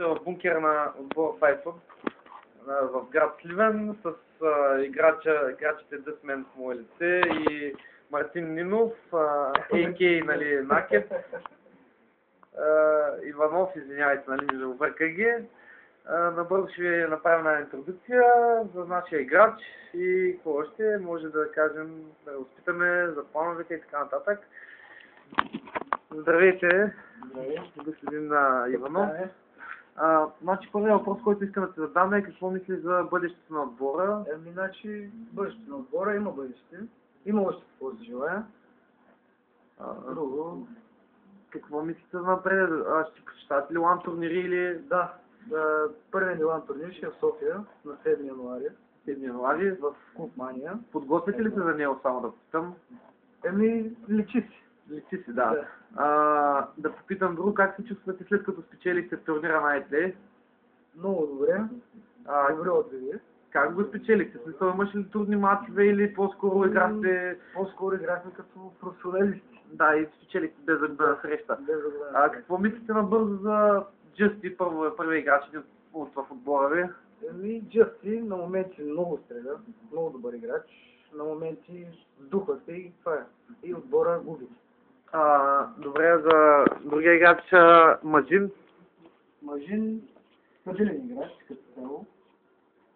се в бункера на отбора Файфър в град Сливен с играчите Дъсмен в мое лице и Мартин Нинов, А.К. нали, Накет, Иванов, извинявайте, нали, не обърках ги. Набързо ще ви направим една интродукция за нашия играч и какво още може да кажем, да разпитаме за плановете и така нататък. Здравейте, господин Иванов. Значи първият въпрос, който искам да ти задам е какво мисли за бъдещето на отбора? Значи бъдещето на отбора има бъдеще. Има още какво да желая. Друго, какво мислите за напред? Ще посещавате ли лан турнири или... Да, първият ни лан турнир ще е в София на 7 януари. 7 януари? В Клуб Мания. Подготвяте ли се за него, само да питам? Личи си. Личи си, да. Да попитам друго, как се чувствате след като спечелихте турнира на Айтли? Много добре. Добре отзиви. Как го спечелихте? В смисъл, имаш ли трудни мачове или по-скоро играхте... По-скоро играхме като професионалисти. Да, и спечелихте без загубена среща. Какво мислите набързо за Джъсти, първият играч в отбора ви? Джъсти на моменти много стреля, много добър играч. На моменти духва се и това е. И отбора губи. Добре, за другия играч Мажин. Мажин стабилен играч, като цяло.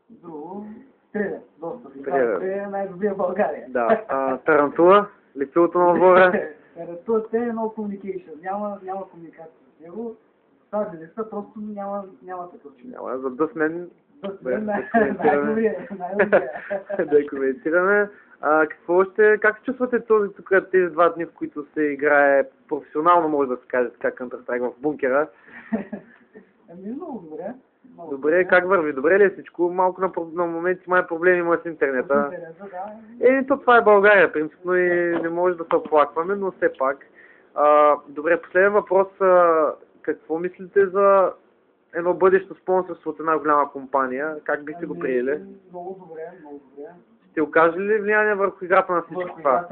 Друго, стреля доста. Стреля е най-добрия в България. Да. Тарантула, лицевото на отбора. Тарантула е no communication. Няма комуникация с него. Тази листа просто няма такъв човек. Няма, за Дъсмен. Най-добрия. Да коментираме. Как се чувствате тези 2 дни, в които се играе професионално, може да се каже така, Counter-Strike в бункера? Много добре. Добре, как върви? Добре ли е всичко? Малко на моменти май проблеми има с интернета. То това е България, принципно и не може да се оплакваме, но все пак. Добре, последен въпрос. Какво мислите за едно бъдещо спонсорство от една голяма компания? Как бихте го приели? Много добре. Ще окаже ли влияние върху играта на всичко това?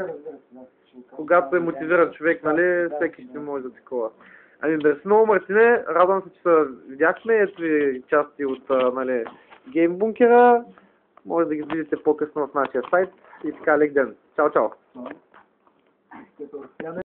Когато е мотивиран човек, нали, всеки ще може да такова. Мерси много, Мартине. Радвам се, че се видяхме. Ето ви части от Гейм Бункера. Може да ги видите по-късно в нашия сайт. И така, лек ден. Чао, чао!